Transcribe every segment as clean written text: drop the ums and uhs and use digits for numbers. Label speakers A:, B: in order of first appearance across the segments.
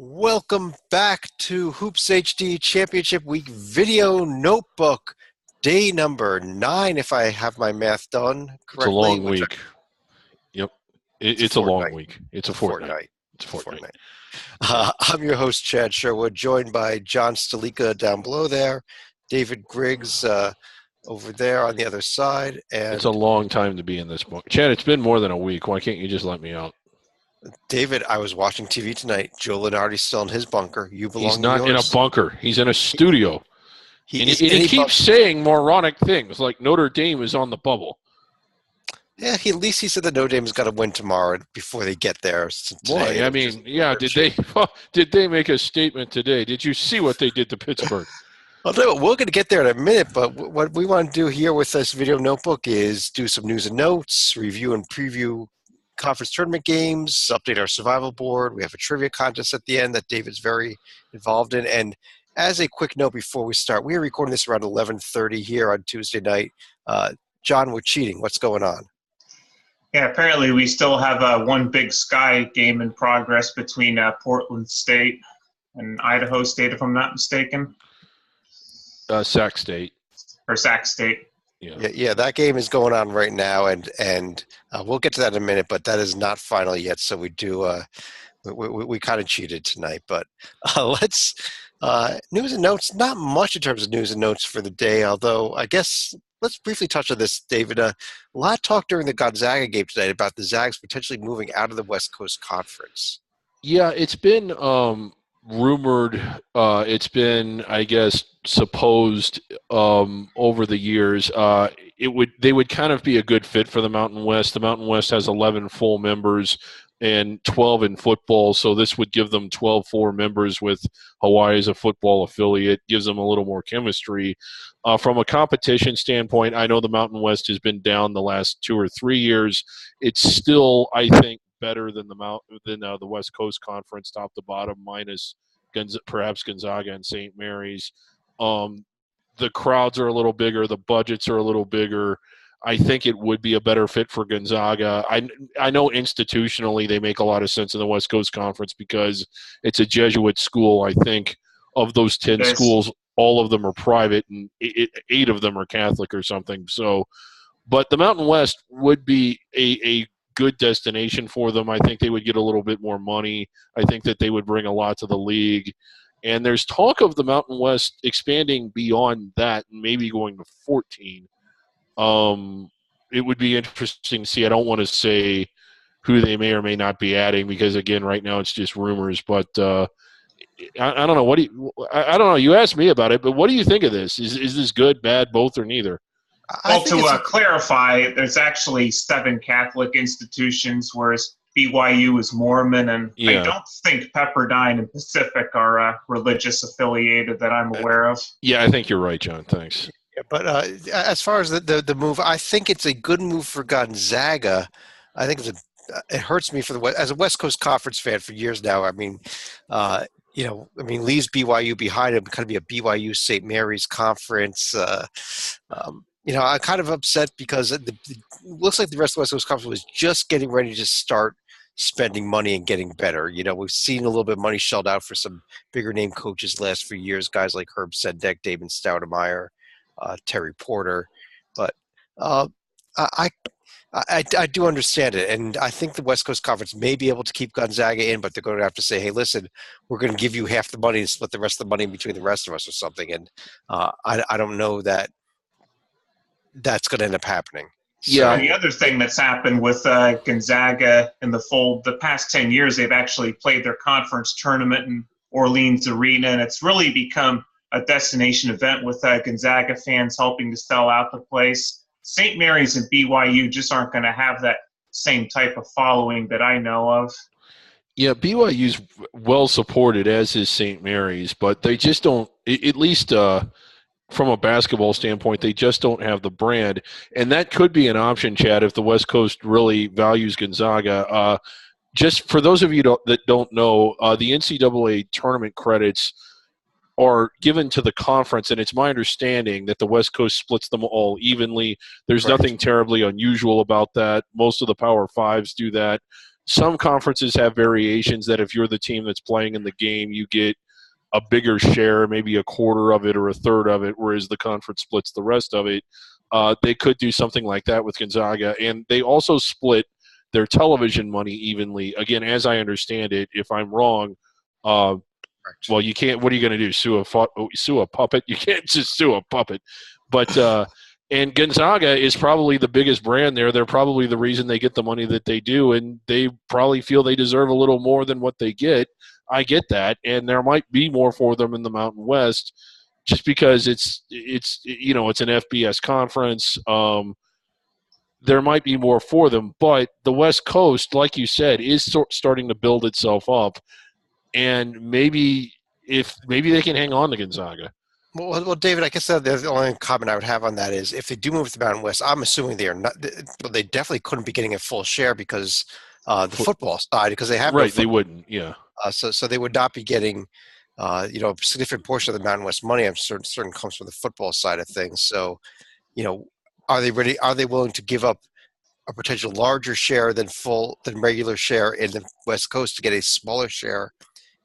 A: Welcome back to Hoops HD Championship Week Video Notebook, day number 9, if I have my math done
B: It's a
A: correctly.
B: long week. Yep. It's a long week. It's a fortnight. It's a fortnight.
A: I'm your host, Chad Sherwood, joined by John Stalika down below there, David Griggs over there on the other side. And
B: it's a long time to be in this book. Chad, it's been more than a week. Why can't you just let me out?
A: David, I was watching TV tonight. Joe Lunardi's still in his bunker. You belong
B: He's not in a bunker. He's in a studio.
A: He
B: keeps saying moronic things like Notre Dame is on the bubble.
A: Yeah, at least he said that Notre Dame's got to win tomorrow before they get there.
B: Boy, I mean, yeah, did they make a statement today? Did you see what they did to Pittsburgh?
A: I'll tell you what, we're going to get there in a minute, but what we want to do here with this video notebook is do some news and notes, review and preview conference tournament games, update our survival board. We have a trivia contest at the end that David's very involved in. And as a quick note before we start, we are recording this around 11:30 here on Tuesday night. John, we're cheating. What's going on?
C: Yeah, apparently we still have one Big Sky game in progress between Portland State and Idaho State, if I'm not mistaken.
B: Sac State.
C: Or Sac State.
A: Yeah, that game is going on right now, and we'll get to that in a minute, but that is not final yet, so we do we kind of cheated tonight. But let's news and notes, not much in terms of news and notes for the day, although I guess let's briefly touch on this, David. A lot of talk during the Gonzaga game tonight about the Zags potentially moving out of the West Coast Conference.
B: Yeah, it's been rumored. It's been, I guess, supposed over the years. They would kind of be a good fit for the Mountain West. The Mountain West has 11 full members and 12 in football, so this would give them 12 full members with Hawaii as a football affiliate, gives them a little more chemistry. From a competition standpoint, I know the Mountain West has been down the last 2 or 3 years. It's still, I think, better than the West Coast Conference, top to bottom, minus perhaps Gonzaga and St. Mary's. The crowds are a little bigger. The budgets are a little bigger. I think it would be a better fit for Gonzaga. I know institutionally they make a lot of sense in the West Coast Conference because it's a Jesuit school. I think of those 10 schools, all of them are private, and 8 of them are Catholic or something. So, but the Mountain West would be a good destination for them. I think they would get a little bit more money. I think that they would bring a lot to the league. And there's talk of the Mountain West expanding beyond that and maybe going to 14. It would be interesting to see. I don't want to say who they may or may not be adding because, again, right now it's just rumors. But I don't know. I don't know. You asked me about it, but what do you think of this? Is this good, bad, both, or neither?
C: Well, to clarify, there's actually 7 Catholic institutions, whereas BYU is Mormon, and I don't think Pepperdine and Pacific are religious affiliated that I'm aware of.
B: Yeah, I think you're right, John. Thanks.
A: Yeah, but as far as the move, I think it's a good move for Gonzaga. I think it hurts me as a West Coast Conference fan for years now. I mean, leaves BYU behind him, kind of be a BYU St. Mary's conference. I'm kind of upset because it looks like the rest of the West Coast Conference was just getting ready to start spending money and getting better. We've seen a little bit of money shelled out for some bigger name coaches the last few years, guys like Herb Sendek, David Stoudemire, Terry Porter. But I do understand it, and I think the West Coast Conference may be able to keep Gonzaga in, but they're going to have to say, hey, listen, we're going to give you half the money and split the rest of the money between the rest of us or something. And I don't know that that's going to end up happening.
C: Yeah. So the other thing that's happened with Gonzaga in the fold, the past 10 years, they've actually played their conference tournament in Orleans Arena, and it's really become a destination event with Gonzaga fans helping to sell out the place. St. Mary's and BYU just aren't going to have that same type of following that I know of.
B: Yeah, BYU's well supported, as is St. Mary's, but they just don't, at least from a basketball standpoint, they just don't have the brand. And that could be an option, Chad, if the West Coast really values Gonzaga. Just for those of you that don't know, the NCAA tournament credits are given to the conference, and it's my understanding that the West Coast splits them all evenly. There's nothing terribly unusual about that. Most of the Power Fives do that. some conferences have variations that if you're the team that's playing in the game, you get a bigger share, maybe a quarter of it or a third of it, whereas the conference splits the rest of it. They could do something like that with Gonzaga. And they also split their television money evenly. Again, as I understand it, if I'm wrong, well, you can't – what are you going to do, sue a puppet? You can't just sue a puppet. But and Gonzaga is probably the biggest brand there. They're probably the reason they get the money that they do, and they probably feel they deserve a little more than what they get. I get that, and there might be more for them in the Mountain West just because it's you know, it's an FBS conference. There might be more for them, but the West Coast, like you said, is starting to build itself up, and maybe they can hang on to Gonzaga.
A: Well, David, I guess the only comment I would have on that is if they do move to the Mountain West, I'm assuming they are not. They definitely couldn't be getting a full share because the football side, because they have
B: right. They wouldn't, yeah.
A: So they would not be getting, you know, a significant portion of the Mountain West money. I'm certain comes from the football side of things. So, you know, are they ready? Are they willing to give up a potential larger share than regular share in the West Coast to get a smaller share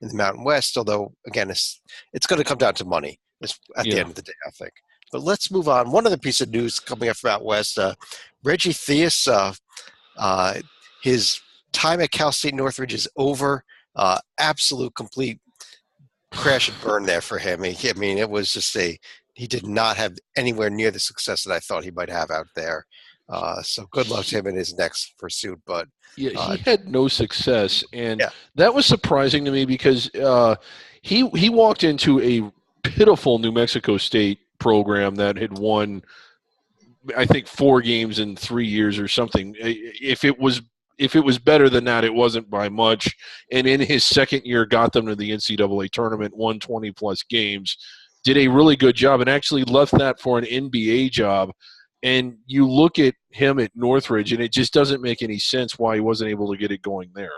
A: in the Mountain West? Although, again, it's going to come down to money at the end of the day, I think. But let's move on. One other piece of news coming up from out west: Reggie Theus, his time at Cal State Northridge is over. Absolute complete crash and burn there for him. I mean, it was just he did not have anywhere near the success that I thought he might have out there. So good luck to him in his next pursuit. But
B: yeah, he had no success, and that was surprising to me because he walked into a pitiful New Mexico State program that had won, I think, 4 games in 3 years or something. If it was better than that, it wasn't by much. And in his second year, got them to the NCAA tournament, won 20-plus games, did a really good job, and actually left that for an NBA job. And you look at him at Northridge, and it just doesn't make any sense why he wasn't able to get it going there.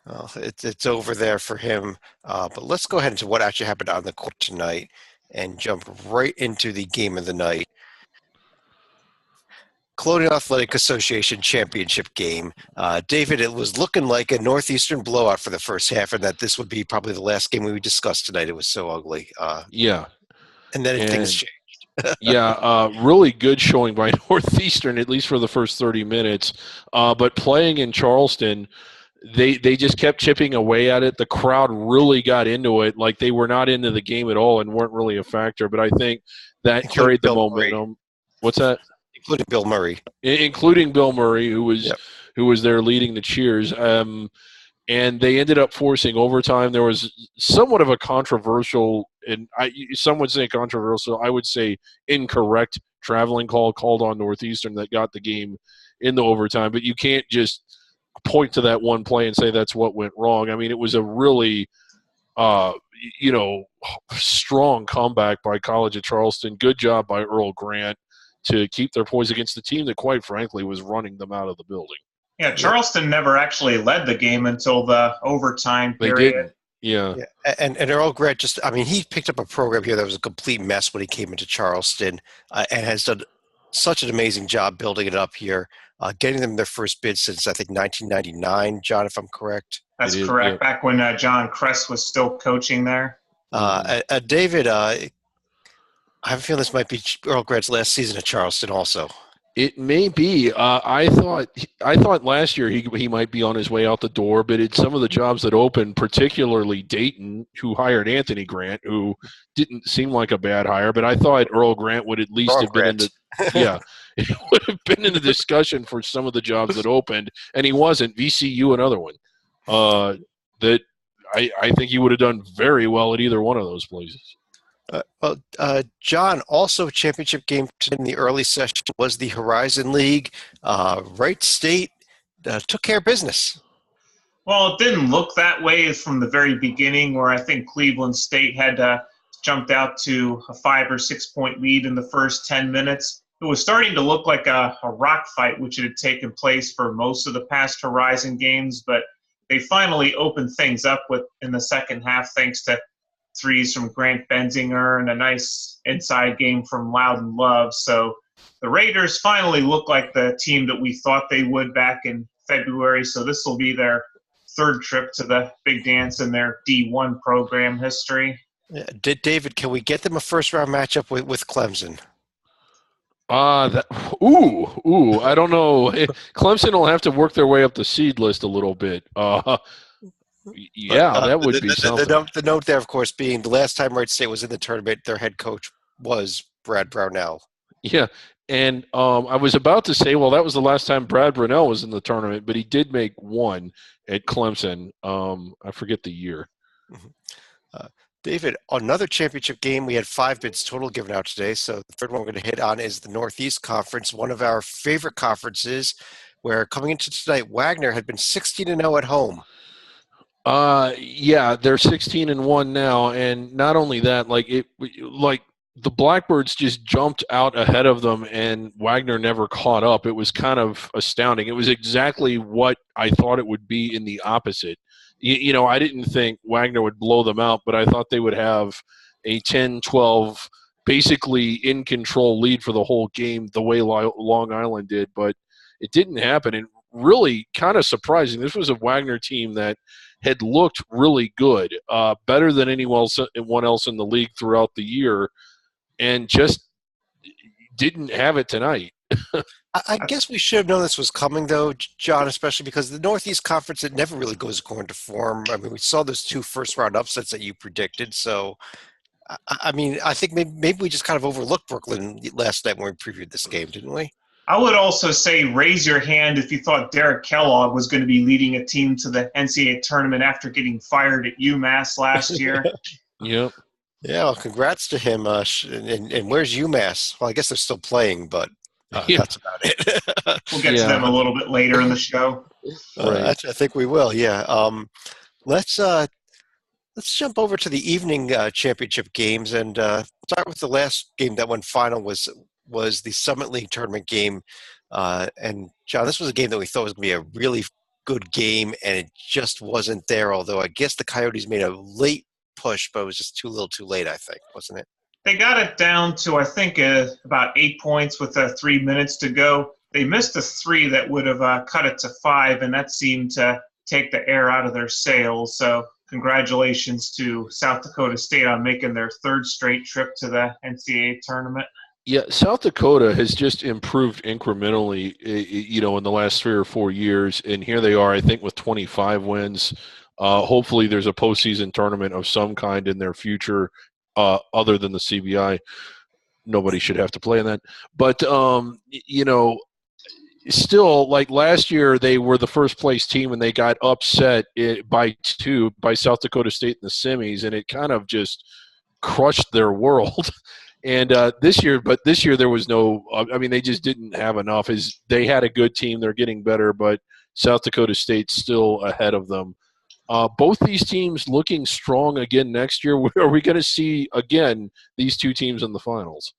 A: Well, it's over there for him. But let's go ahead into what actually happened on the court tonight and jump right into the game of the night. Colonial Athletic Association championship game. David, it was looking like a Northeastern blowout for the first half, and that this would be probably the last game we discussed tonight. It was so ugly.
B: Yeah.
A: And then things changed.
B: Really good showing by Northeastern, at least for the first 30 minutes. But playing in Charleston, they just kept chipping away at it. The crowd really got into it. Like, they were not into the game at all and weren't really a factor. But I think that carried the momentum. What's that?
A: Including Bill Murray.
B: Including Bill Murray, who was there leading the cheers. And they ended up forcing overtime. There was somewhat of a controversial, and some would say controversial, I would say incorrect traveling call called on Northeastern that got the game in the overtime. But you can't just point to that one play and say that's what went wrong. I mean, it was a really, strong comeback by College of Charleston. Good job by Earl Grant to keep their poise against the team that, quite frankly, was running them out of the building.
C: Yeah, Charleston never actually led the game until the overtime period. They didn't.
B: Yeah.
A: And Earl Grant he picked up a program here that was a complete mess when he came into Charleston and has done such an amazing job building it up here, getting them their first bid since, I think, 1999, John, if I'm correct.
C: That's correct. Yeah. Back when John Kress was still coaching there.
A: David, I have a feeling this might be Earl Grant's last season at Charleston also.
B: It may be. I thought last year he might be on his way out the door, but it's some of the jobs that opened, particularly Dayton, who hired Anthony Grant, who didn't seem like a bad hire, but I thought Earl Grant would at least have been in the it would have been in the discussion for some of the jobs that opened, and he wasn't. VCU, another one. That I think he would have done very well at either one of those places.
A: John, also championship game in the early session was the Horizon League. Wright State took care of business.
C: Well, it didn't look that way from the very beginning, where I think Cleveland State had jumped out to a 5 or 6 point lead in the first 10 minutes. It was starting to look like a rock fight, which had taken place for most of the past Horizon games, but they finally opened things up in the second half, thanks to threes from Grant Benzinger and a nice inside game from Loudon Love. So the Raiders finally look like the team that we thought they would back in February, so this will be their third trip to the Big Dance in their D1 program history.
A: David, can we get them a first-round matchup with Clemson?
B: I don't know. Clemson will have to work their way up the seed list a little bit. That would be something.
A: The note there, of course, being the last time Wright State was in the tournament, their head coach was Brad Brownell.
B: Yeah, and I was about to say, well, that was the last time Brad Brownell was in the tournament, but he did make one at Clemson. I forget the year.
A: Mm-hmm. David, another championship game. We had 5 bids total given out today. So the third one we're going to hit on is the Northeast Conference, one of our favorite conferences, where coming into tonight, Wagner had been 16-0 at home.
B: They're 16-1 now, and not only that, the Blackbirds just jumped out ahead of them, and Wagner never caught up. It was kind of astounding. It was exactly what I thought it would be in the opposite. I didn't think Wagner would blow them out, but I thought they would have a 10-12, basically in-control lead for the whole game the way Long Island did, but it didn't happen. And really kind of surprising. This was a Wagner team that had looked really good, better than anyone else in the league throughout the year, and just didn't have it tonight.
A: I guess we should have known this was coming, though, John, especially because the Northeast Conference, it never really goes according to form. I mean, we saw those 2 first-round upsets that you predicted. So, I think maybe we just kind of overlooked Brooklyn last night when we previewed this game, didn't we?
C: I would also say raise your hand if you thought Derek Kellogg was going to be leading a team to the NCAA tournament after getting fired at UMass last year.
B: Yep.
A: Yeah, well, congrats to him. And where's UMass? Well, I guess they're still playing, but that's about it.
C: We'll get to them a little bit later in the show.
A: I think we will, yeah. Let's jump over to the evening championship games and start with the last game that went final was the Summit League tournament game. And, John, this was a game that we thought was going to be a really good game, and it just wasn't there, although I guess the Coyotes made a late push, but it was just too little too late, I think, wasn't it?
C: They got it down to, I think, about 8 points with 3 minutes to go. They missed a 3 that would have cut it to 5, and that seemed to take the air out of their sails. So congratulations to South Dakota State on making their 3rd straight trip to the NCAA tournament.
B: Yeah, South Dakota has just improved incrementally, in the last 3 or 4 years, and here they are, I think, with 25 wins. Hopefully there's a postseason tournament of some kind in their future other than the CBI. Nobody should have to play in that. But, still, like last year, they were the first place team and they got upset by 2 by South Dakota State in the semis, and it kind of just crushed their world. And this year there was no – they just didn't have enough. They had a good team. They're getting better, but South Dakota State's still ahead of them. Both these teams looking strong again next year. Are we going to see, again, these 2 teams in the finals?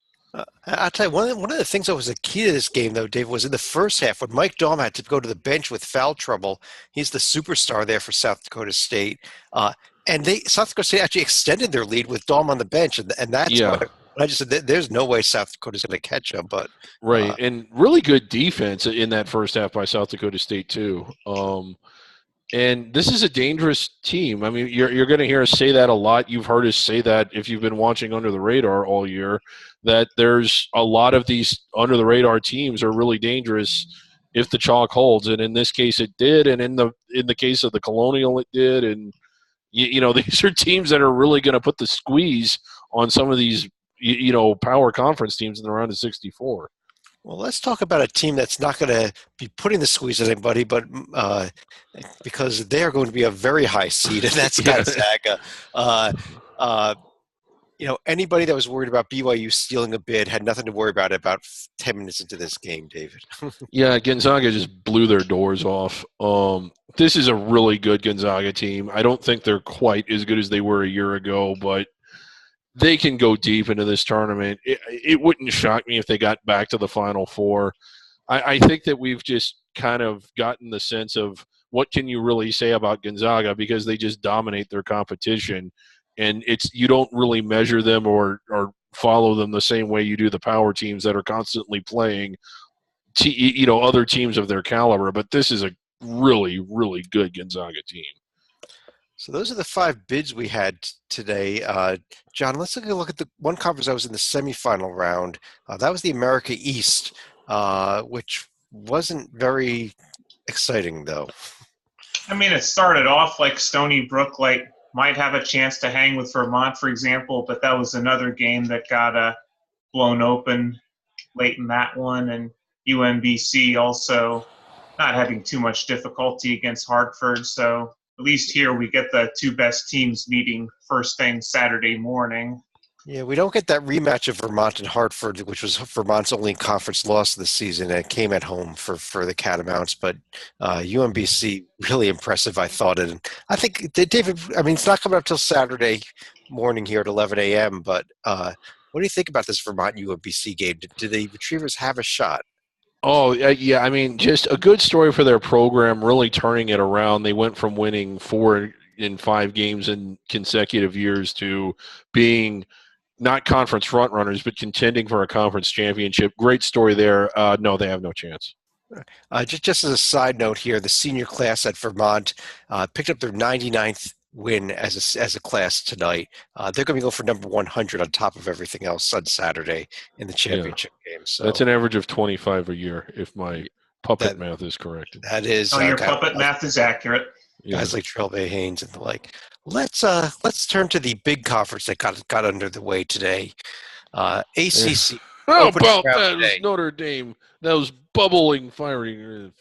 A: I'll tell you, one of the things that was a key to this game, though, Dave, was in the first half when Mike Daum had to go to the bench with foul trouble. He's the superstar there for South Dakota State. And South Dakota State actually extended their lead with Daum on the bench, and that's what I just said, there's no way South Dakota's going to catch them. But
B: right, and really good defense in that first half by South Dakota State too. And this is a dangerous team. I mean, you're going to hear us say that a lot. You've heard us say that if you've been watching Under the Radar all year, that there's a lot of these Under the Radar teams are really dangerous if the chalk holds. And in this case, it did. And in the case of the Colonial, it did. And these are teams that are really going to put the squeeze on some of these power conference teams in the round of 64.
A: Well, let's talk about a team that's not going to be putting the squeeze on anybody, but because they are going to be a very high seed, and that's Gonzaga. Anybody that was worried about BYU stealing a bid had nothing to worry about 10 minutes into this game, David.
B: Yeah, Gonzaga just blew their doors off. This is a really good Gonzaga team. I don't think they're quite as good as they were a year ago, but they can go deep into this tournament. It wouldn't shock me if they got back to the Final Four. I think that we've just kind of gotten the sense of what can you really say about Gonzaga because they just dominate their competition. And you don't really measure them or follow them the same way you do the power teams that are constantly playing other teams of their caliber. But this is a really, really good Gonzaga team.
A: So those are the 5 bids we had today. John, let's take a look at the one conference that was in the semifinal round. That was the America East, which wasn't very exciting, though.
C: I mean, it started off like Stony Brook might have a chance to hang with Vermont, for example, but that was another game that got blown open late in that one, and UMBC also not having too much difficulty against Hartford. So at least here we get the 2 best teams meeting first thing Saturday morning.
A: Yeah, we don't get that rematch of Vermont and Hartford, which was Vermont's only conference loss of the season, and it came at home for the Catamounts. But UMBC, really impressive, I thought. And I think, David, I mean, it's not coming up till Saturday morning here at 11 a.m., but what do you think about this Vermont-UMBC game? Do the Retrievers have a shot?
B: Oh, yeah. I mean, just a good story for their program, really turning it around. They went from winning 4 in 5 games in consecutive years to being – not conference front runners, but contending for a conference championship. Great story there. No, they have no chance.
A: Just as a side note here, the senior class at Vermont picked up their 99th win as a class tonight. They're going to go for number 100 on top of everything else on Saturday in the championship game. So
B: that's an average of 25 a year, if my puppet math is correct.
A: That is.
C: Your puppet math is accurate.
A: Guys like Trell Bay Haynes and the like. Let's turn to the big conference that got under the way today. ACC.
B: How about that? It was Notre Dame. That was bubbling, firing.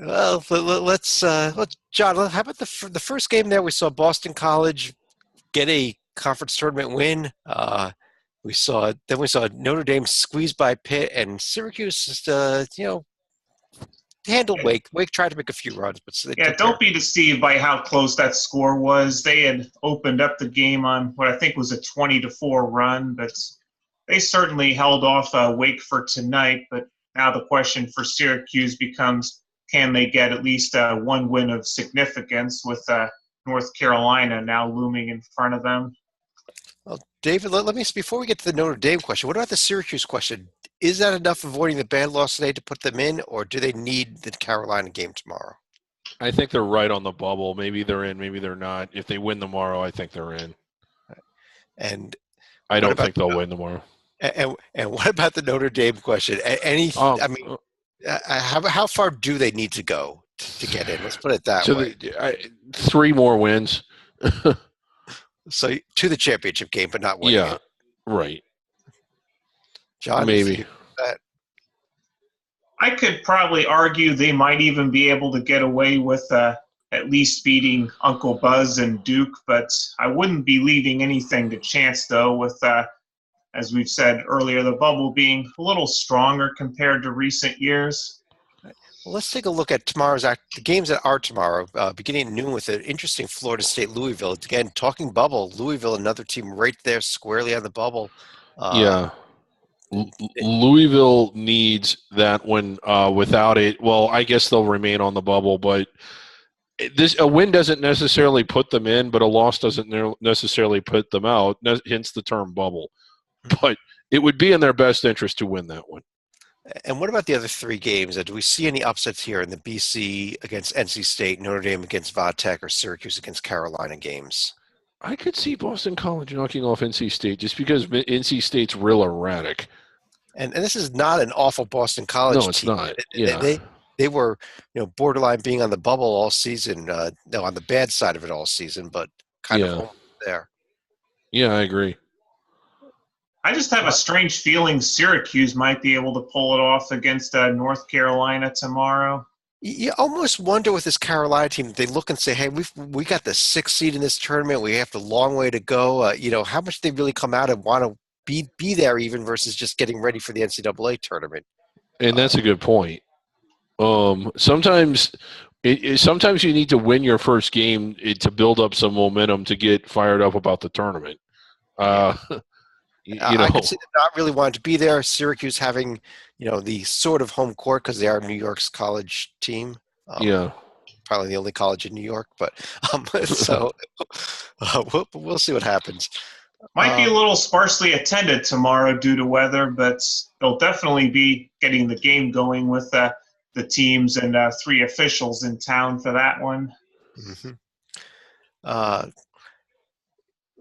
A: Well, let's John. How about the first game there? We saw Boston College get a conference tournament win. We saw Notre Dame squeezed by Pitt, and Syracuse just handled Wake. Wake tried to make a few runs, but
C: don't be deceived by how close that score was. They had opened up the game on what I think was a 20-4 run, but they certainly held off Wake for tonight. But now the question for Syracuse becomes, can they get at least one win of significance with North Carolina now looming in front of them?
A: Well, David, let me before we get to the Notre Dame question, what about the Syracuse question? Is that enough avoiding the bad loss today to put them in, or do they need the Carolina game tomorrow?
B: I think they're right on the bubble. Maybe they're in, maybe they're not. If they win tomorrow, I think they're in.
A: And
B: I don't think they'll win tomorrow.
A: And what about the Notre Dame question? How far do they need to go to get in? Let's put it that way.
B: 3 more wins.
A: So to the championship game, but not winning.
B: Yeah, right.
A: John,
B: maybe.
C: I could probably argue they might even be able to get away with at least beating Uncle Buzz and Duke, but I wouldn't be leaving anything to chance, though, with, as we've said earlier, the bubble being a little stronger compared to recent years.
A: Well, let's take a look at the games that are tomorrow, beginning at noon with an interesting Florida State-Louisville. Again, talking bubble, Louisville, another team right there squarely on the bubble.
B: Louisville needs that one. Without it, well, I guess they'll remain on the bubble, but a win doesn't necessarily put them in, but a loss doesn't necessarily put them out, hence the term bubble. But it would be in their best interest to win that one.
A: And what about the other 3 games? Do we see any upsets here in the BC against NC State, Notre Dame against Vatech, or Syracuse against Carolina games?
B: I could see Boston College knocking off NC State just because NC State's real erratic.
A: And this is not an awful Boston College team.
B: No, it's not. Yeah.
A: They were, borderline being on the bubble all season. No, on the bad side of it all season, but kind of there.
B: Yeah, I agree.
C: I just have a strange feeling Syracuse might be able to pull it off against North Carolina tomorrow.
A: You almost wonder with this Carolina team, they look and say, hey, we got the 6th seed in this tournament. We have a long way to go. How much they really come out and want to be there even versus just getting ready for the NCAA tournament.
B: And that's a good point. Sometimes you need to win your first game to build up some momentum to get fired up about the tournament.
A: I could see them not really wanting to be there. Syracuse having, the sort of home court because they are New York's college team. Probably the only college in New York, but so we'll see what happens.
C: Might be a little sparsely attended tomorrow due to weather, but they'll definitely be getting the game going with the teams and 3 officials in town for that one.
A: Mm-hmm.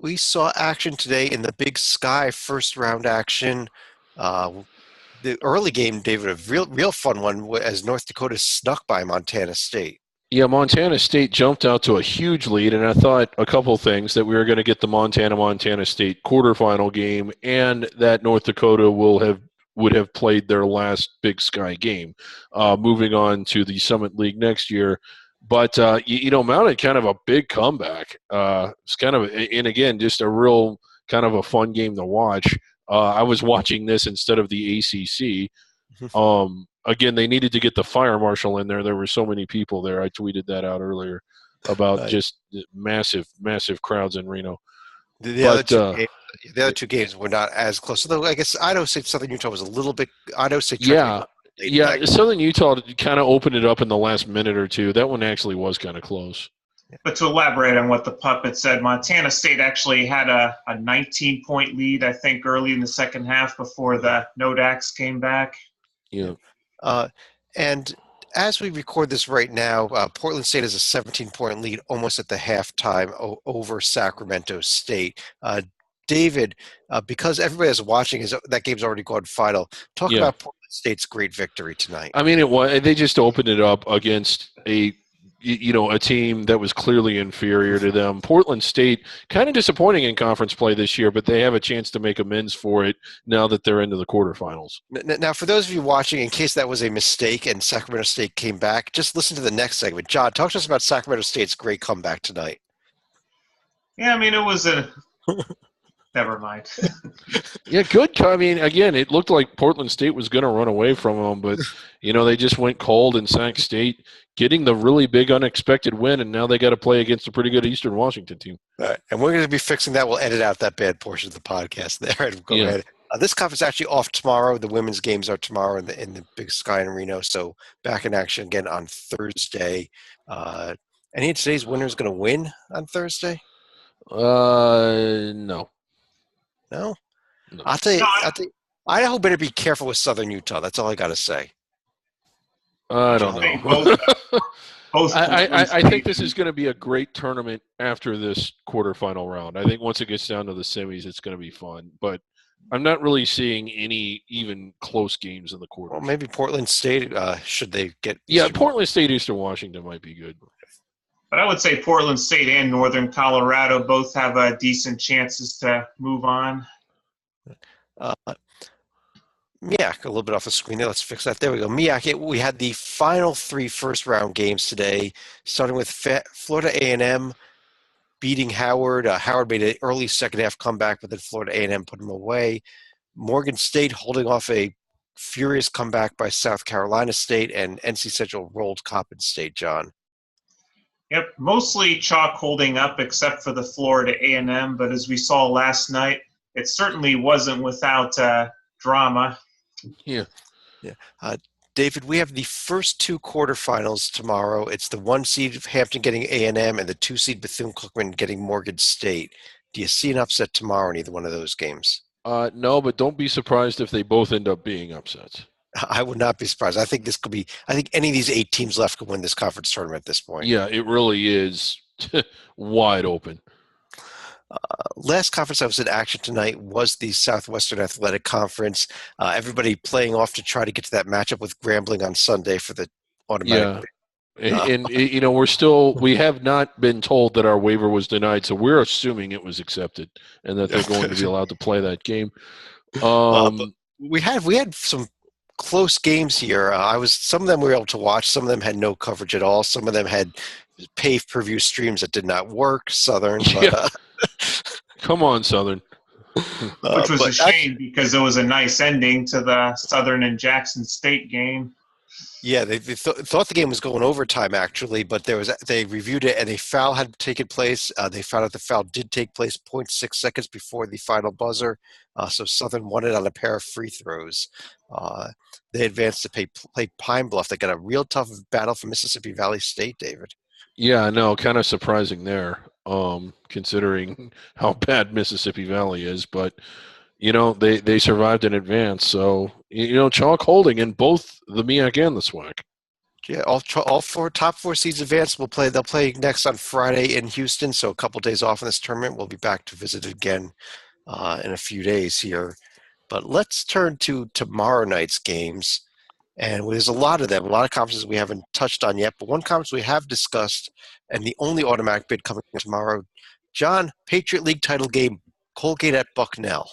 A: We saw action today in the Big Sky first round action. The early game, David, a real fun one as North Dakota snuck by Montana State.
B: Yeah, Montana State jumped out to a huge lead, and I thought a couple things, that we were going to get the Montana State quarterfinal game, and that North Dakota would have played their last Big Sky game, moving on to the Summit League next year. But mounted kind of a big comeback. It's kind of, and again, just a real kind of a fun game to watch. I was watching this instead of the ACC. Again, they needed to get the fire marshal in there. There were so many people there. I tweeted that out earlier about just massive crowds in Reno.
A: The other two games were not as close. Although I guess Idaho State Southern Utah was a little bit. Idaho State.
B: Yeah. Southern Utah kind of opened it up in the last minute or two. That one actually was kind of close.
C: But to elaborate on what the puppet said, Montana State actually had a 19-point lead, I think, early in the second half before the Nodax came back.
B: Yeah.
A: And as we record this right now, Portland State has a 17-point lead almost at the halftime over Sacramento State. David, because everybody that's watching, that game's already gone final. Talk about Portland State's great victory tonight.
B: I mean, they just opened it up against a team that was clearly inferior to them. Portland State, kind of disappointing in conference play this year, but they have a chance to make amends for it now that they're into the quarterfinals.
A: Now, for those of you watching, in case that was a mistake and Sacramento State came back, just listen to the next segment. John, talk to us about Sacramento State's great comeback tonight.
C: Yeah, I mean, it was a – never mind.
B: Yeah, good. I mean, again, it looked like Portland State was going to run away from them, but, they just went cold, and Sac State getting the really big unexpected win, and now they got to play against a pretty good Eastern Washington team.
A: All right, and we're going to be fixing that. We'll edit out that bad portion of the podcast there and go ahead. This conference is actually off tomorrow. The women's games are tomorrow in the Big Sky in Reno, so back in action again on Thursday. Any of today's winners going to win on Thursday?
B: No.
A: No? I'll tell you, Idaho better be careful with Southern Utah. That's all I got to say.
B: I don't know. I think this is going to be a great tournament after this quarterfinal round. I think once it gets down to the semis, it's going to be fun. But I'm not really seeing any even close games in the quarters.
A: Well, maybe Portland State, should they get –
B: Yeah, Portland State, Eastern Washington might be good.
C: But I would say Portland State and Northern Colorado both have decent chances to move on.
A: Miak, a little bit off the screen there. Let's fix that. There we go. Miak, we had the final 3 first-round games today, starting with Florida A&M beating Howard. Howard made an early second-half comeback, but then Florida A&M put him away. Morgan State holding off a furious comeback by South Carolina State, and NC Central rolled Coppin State, John.
C: Yep, mostly chalk holding up except for the Florida A&M, but as we saw last night, it certainly wasn't without drama.
B: Yeah.
A: David, we have the first 2 quarterfinals tomorrow. It's the 1 seed of Hampton getting A&M and the 2 seed Bethune-Cookman getting Morgan State. Do you see an upset tomorrow in either one of those games?
B: No, but don't be surprised if they both end up being upsets.
A: I would not be surprised. I think any of these 8 teams left could win this conference tournament at this point.
B: Yeah, it really is wide open.
A: Last conference I was in action tonight was the Southwestern Athletic Conference. Everybody playing off to try to get to that matchup with Grambling on Sunday for the automatic.
B: Yeah. And we have not been told that our waiver was denied, so we're assuming it was accepted and that they're going to be allowed to play that game.
A: We had some close games here. Some of them we were able to watch. Some of them had no coverage at all. Some of them had pay-per-view streams that did not work. Southern, but,
B: come on, Southern.
C: Which was a shame because it was a nice ending to the Southern and Jackson State game.
A: Yeah, they thought the game was going overtime actually, but they reviewed it and a foul had taken place. They found out the foul did take place 0.6 seconds before the final buzzer. So Southern won it on a pair of free throws. They advanced to play Pine Bluff. They got a real tough battle from Mississippi Valley State, David.
B: Yeah, no, kind of surprising there, considering how bad Mississippi Valley is. But, they survived in advance. So, chalk holding in both the MEAC and the SWAC.
A: Yeah, all four top four seeds advance. They'll play next on Friday in Houston. So a couple days off in this tournament. We'll be back to visit again in a few days here. But let's turn to tomorrow night's games. And there's a lot of them, a lot of conferences we haven't touched on yet. But one conference we have discussed, and the only automatic bid coming tomorrow, John, Patriot League title game, Colgate at Bucknell.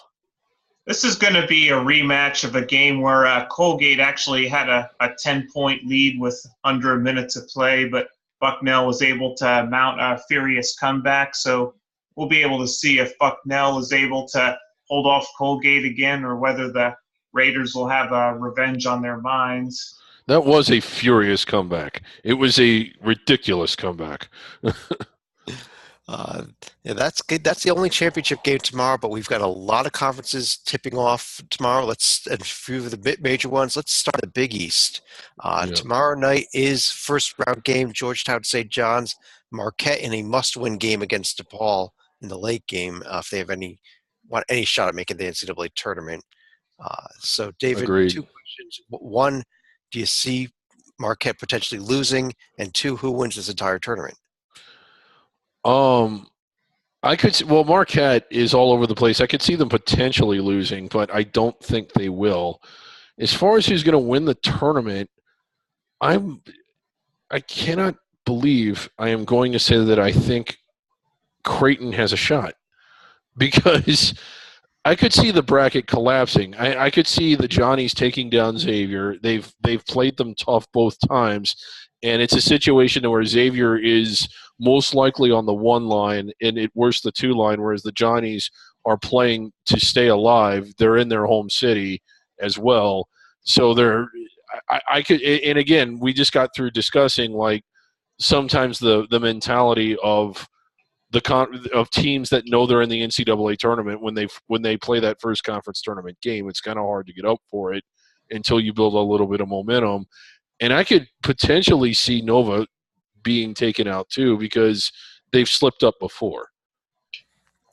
C: This is going to be a rematch of a game where Colgate actually had a 10-point lead with under a minute to play, but Bucknell was able to mount a furious comeback. So we'll be able to see if Bucknell is able to hold off Colgate again or whether the Raiders will have revenge on their minds.
B: That was a furious comeback. It was a ridiculous comeback.
A: Yeah, that's good. That's the only championship game tomorrow, but we've got a lot of conferences tipping off tomorrow. And a few of the major ones. Let's start the Big East. Tomorrow night is first round game, Georgetown St. John's, Marquette in a must-win game against DePaul in the late game if they have any shot at making the NCAA tournament. So, David,
B: Agreed.
A: 2 questions. One, do you see Marquette potentially losing? And 2, who wins this entire tournament?
B: Marquette is all over the place. I could see them potentially losing, but I don't think they will. As far as who's going to win the tournament, I cannot believe I am going to say that I think Creighton has a shot, because I could see the bracket collapsing. I could see the Johnnies taking down Xavier. They've played them tough both times, and it's a situation where Xavier is most likely on the 1 line and at worst the 2 line, whereas the Johnnies are playing to stay alive. They're in their home city as well. So I could, and again, we just got through discussing like sometimes the mentality of of teams that know they're in the NCAA tournament when they play that first conference tournament game. It's kind of hard to get up for it until you build a little bit of momentum. And I could potentially see Nova being taken out too, because they've slipped up before.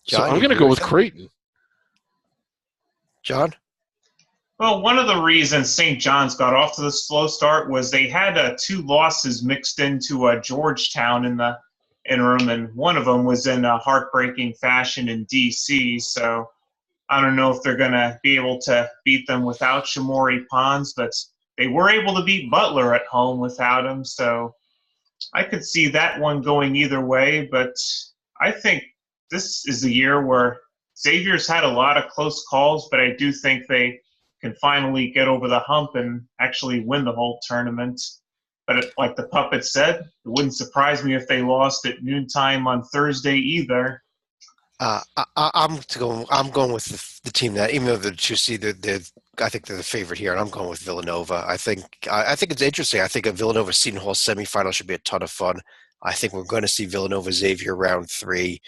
A: John,
B: so I'm going to go with Creighton.
A: John?
C: Well, one of the reasons St. John's got off to the slow start was they had 2 losses mixed into Georgetown in the interim, and one of them was in a heartbreaking fashion in D.C., so I don't know if they're going to be able to beat them without Shamori Pons, but they were able to beat Butler at home without him, so I could see that one going either way, but I think this is the year where Xavier's had a lot of close calls, but I do think they can finally get over the hump and actually win the whole tournament. But like the puppet said, it wouldn't surprise me if they lost at noontime on Thursday either.
A: I'm going with the team that, even though they're 2 seed, I think they're the favorite here, and I'm going with Villanova. I think it's interesting. I think a Villanova Seton Hall semifinal should be a ton of fun. I think we're going to see Villanova Xavier round 3,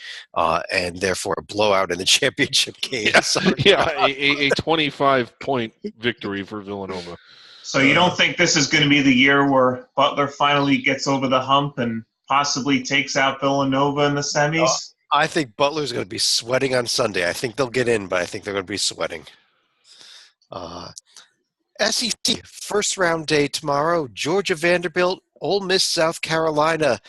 A: and therefore a blowout in the championship game.
B: A 25-point victory for Villanova.
C: So you don't think this is going to be the year where Butler finally gets over the hump and possibly takes out Villanova in the semis?
A: I think Butler's going to be sweating on Sunday. I think they'll get in, but I think they're going to be sweating. SEC first round day tomorrow. Georgia Vanderbilt, Ole Miss South Carolina.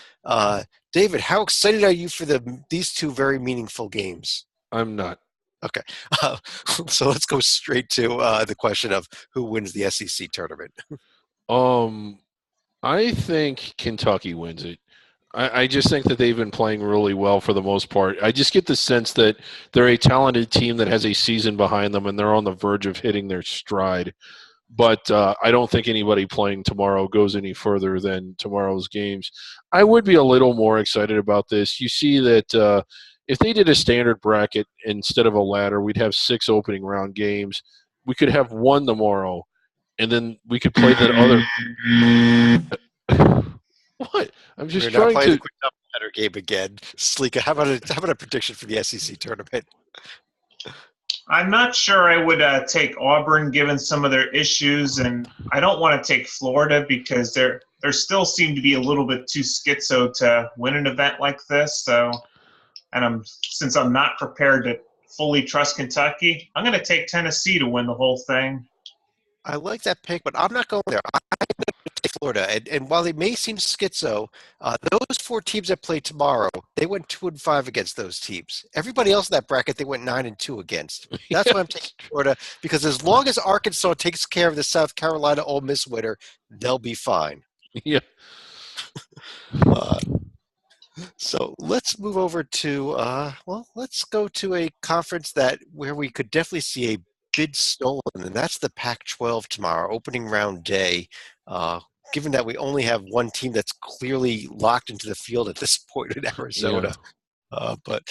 A: David, how excited are you for these 2 very meaningful games?
B: I'm not.
A: Okay, so let's go straight to the question of who wins the SEC tournament.
B: I think Kentucky wins it. I just think that they've been playing really well for the most part. I just get the sense that they're a talented team that has a season behind them, and they're on the verge of hitting their stride. But I don't think anybody playing tomorrow goes any further than tomorrow's games. I would be a little more excited about this. You see that if they did a standard bracket instead of a ladder, we'd have 6 opening round games. We could have 1 tomorrow, and then we could play that other – What? I'm just trying to.
A: The quick ladder game again. Sleeka, how about a prediction for the SEC tournament?
C: I'm not sure I would take Auburn given some of their issues, and I don't want to take Florida because there still seem to be a little bit too schizo to win an event like this. So, and since I'm not prepared to fully trust Kentucky, I'm going to take Tennessee to win the whole thing.
A: I like that pick, but I'm not going there. I'm going to take Florida. And while they may seem schizo, those 4 teams that play tomorrow, they went 2-5 against those teams. Everybody else in that bracket, they went 9-2 against. That's why I'm taking Florida, because as long as Arkansas takes care of the South Carolina Ole Miss winner, they'll be fine.
B: Yeah.
A: So let's move over to let's go to a conference where we could definitely see a bid stolen, and that's the Pac-12 tomorrow, opening round day. Given that we only have one team that's clearly locked into the field at this point in Arizona.
B: Yeah.
A: But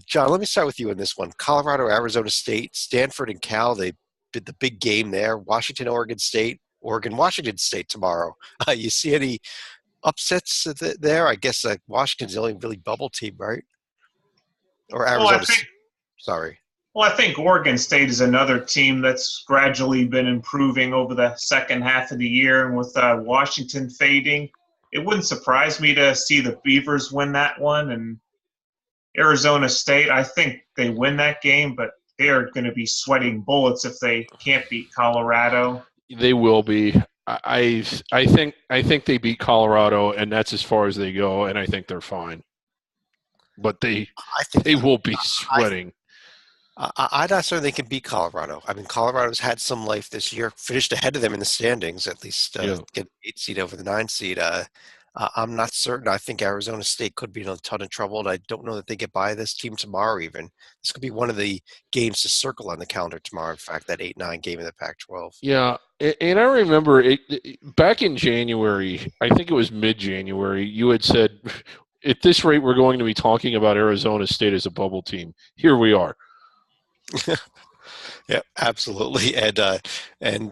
A: John, let me start with you in this one. Colorado, Arizona State, Stanford, and Cal. They did the big game there. Washington, Oregon State, Washington State tomorrow. You see any upsets there? I guess Washington's the only really bubble team, right? Or Arizona State. Sorry.
C: Well, I think Oregon State is another team that's gradually been improving over the second half of the year. And with Washington fading, it wouldn't surprise me to see the Beavers win that one. And Arizona State, I think they win that game, but they're going to be sweating bullets if they can't beat Colorado.
B: They will be. I think they beat Colorado, and that's as far as they go, and I think they're fine. But they will be sweating.
A: I'm not certain they can beat Colorado. I mean, Colorado's had some life this year, finished ahead of them in the standings, at least get 8 seed over the 9 seed. I'm not certain. I think Arizona State could be in a ton of trouble, and I don't know that they get by this team tomorrow even. This could be one of the games to circle on the calendar tomorrow, in fact, that 8-9 game in the Pac-12.
B: Yeah, and I remember back in January, I think it was mid-January, you had said, at this rate, we're going to be talking about Arizona State as a bubble team. Here we are.
A: Yeah, absolutely. And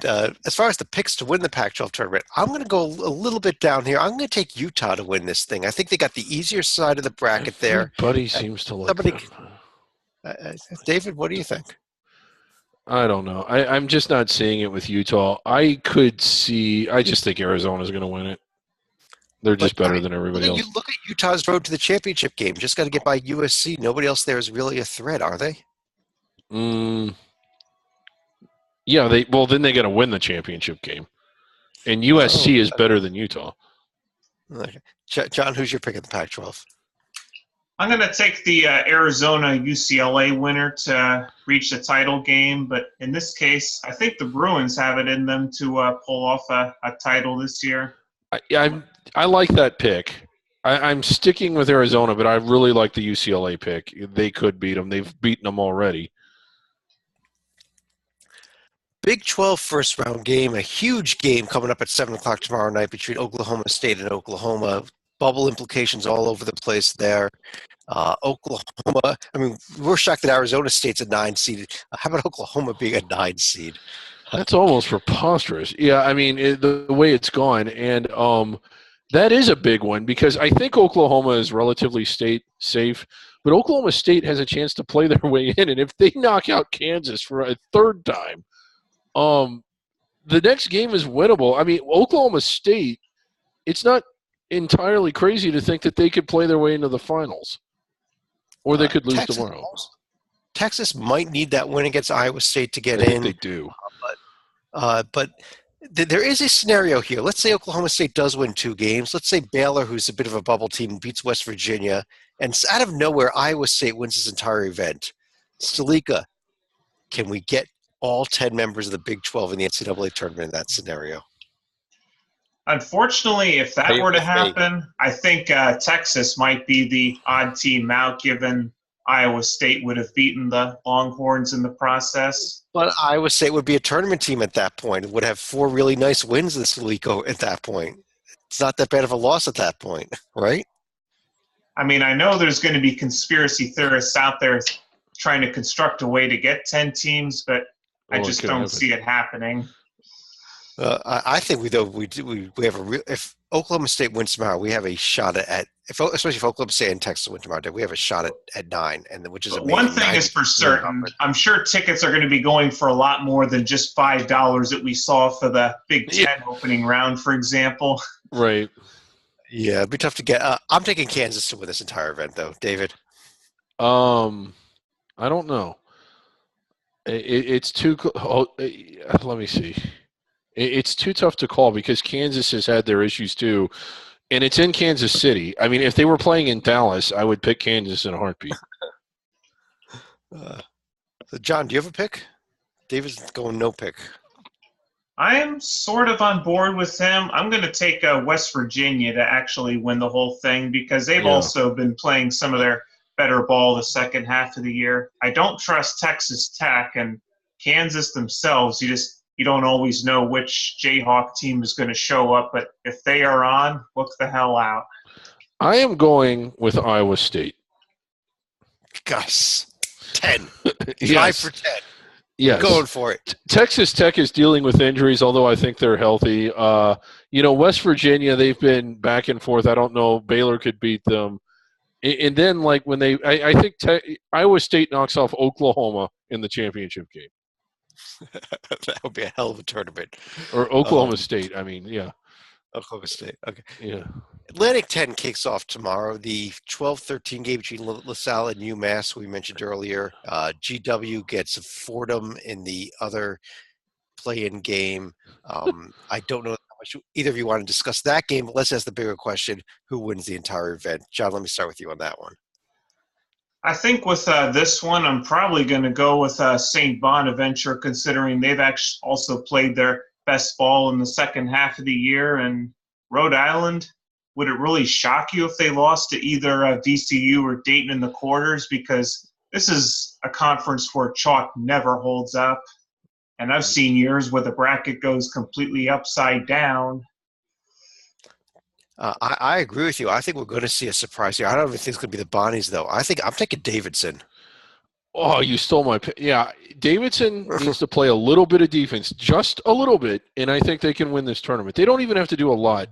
A: as far as the picks to win the Pac-12 tournament, I'm going to go a little bit down here. I'm going to take Utah to win this thing. I think they got the easier side of the bracket there.
B: Everybody seems to like them.
A: David, what do you think?
B: I don't know. I'm just not seeing it with Utah. I just think Arizona's going to win it. They're just better than everybody else.
A: You look at Utah's road to the championship game. Just got to get by USC. Nobody else there is really a threat, are they?
B: Yeah, then they got to win the championship game, and USC is better than Utah.
A: Okay. John, who's your pick in the Pac-12?
C: I'm going to take the Arizona UCLA winner to reach the title game, but in this case, I think the Bruins have it in them to pull off a title this year.
B: I like that pick. I'm sticking with Arizona, but I really like the UCLA pick. They could beat them. They've beaten them already.
A: Big 12 first round game, a huge game coming up at 7 o'clock tomorrow night between Oklahoma State and Oklahoma. Bubble implications all over the place there. Oklahoma, I mean, we're shocked that Arizona State's a 9 seed. How about Oklahoma being a 9 seed?
B: That's almost preposterous. Yeah, I mean, the way it's gone. And that is a big one because I think Oklahoma is relatively state safe, but Oklahoma State has a chance to play their way in. And if they knock out Kansas for a third time, the next game is winnable. I mean, Oklahoma State, it's not entirely crazy to think that they could play their way into the finals, or they could lose tomorrow.
A: Texas might need that win against Iowa State to get
B: I
A: in.
B: think they do.
A: But there is a scenario here. Let's say Oklahoma State does win 2 games. Let's say Baylor, who's a bit of a bubble team, beats West Virginia, and out of nowhere, Iowa State wins this entire event. Stalika, can we get all 10 members of the Big 12 in the NCAA tournament in that scenario?
C: Unfortunately, if that were to happen, I think Texas might be the odd team out, given Iowa State would have beaten the Longhorns in the process.
A: But Iowa State would be a tournament team at that point. It would have 4 really nice wins this week at that point. It's not that bad of a loss at that point, right?
C: I mean, I know there's going to be conspiracy theorists out there trying to construct a way to get 10 teams, but I just don't see it happening.
A: I think we have if Oklahoma State wins tomorrow, we have a shot especially if Oklahoma State and Texas win tomorrow, we have a shot at 9, which is amazing.
C: One thing is for certain, I'm sure tickets are going to be going for a lot more than just $5 that we saw for the Big Ten opening round, for example.
B: Right.
A: Yeah, it'd be tough to get. I'm taking Kansas to win this entire event, though. David?
B: I don't know. It's too. Let me see. It's too tough to call because Kansas has had their issues too, and it's in Kansas City. I mean, if they were playing in Dallas, I would pick Kansas in a heartbeat.
A: So John, do you have a pick? David's going no pick.
C: I am sort of on board with him. I'm going to take West Virginia to actually win the whole thing because they've also been playing some of their better ball the second half of the year. I don't trust Texas Tech and Kansas themselves. You don't always know which Jayhawk team is going to show up, but if they are on, look the hell out.
B: I am going with Iowa State.
A: Gus, 10.
B: Yes.
A: 5 for 10.
B: Yes.
A: Going for it.
B: Texas Tech is dealing with injuries, although I think they're healthy. West Virginia, they've been back and forth. I don't know. Baylor could beat them. And then, like, when I think Iowa State knocks off Oklahoma in the championship game.
A: That would be a hell of a tournament.
B: Or Oklahoma State, I mean, yeah.
A: Oklahoma State, okay.
B: Yeah.
A: Atlantic 10 kicks off tomorrow. The 12-13 game between LaSalle and UMass we mentioned earlier. GW gets Fordham in the other play-in game. I don't know how much either of you want to discuss that game, but let's ask the bigger question, who wins the entire event? John, let me start with you on that one.
C: I think with this one, I'm probably going to go with St. Bonaventure, considering they've actually also played their best ball in the second half of the year. And Rhode Island, would it really shock you if they lost to either VCU or Dayton in the quarters? Because this is a conference where chalk never holds up. And I've seen years where the bracket goes completely upside down.
A: I agree with you. I think we're going to see a surprise here. I don't even think it's going to be the Bonnies, though. I'm taking Davidson.
B: Oh, you stole my pick. Yeah, Davidson needs to play a little bit of defense, just a little bit, and I think they can win this tournament. They don't even have to do a lot,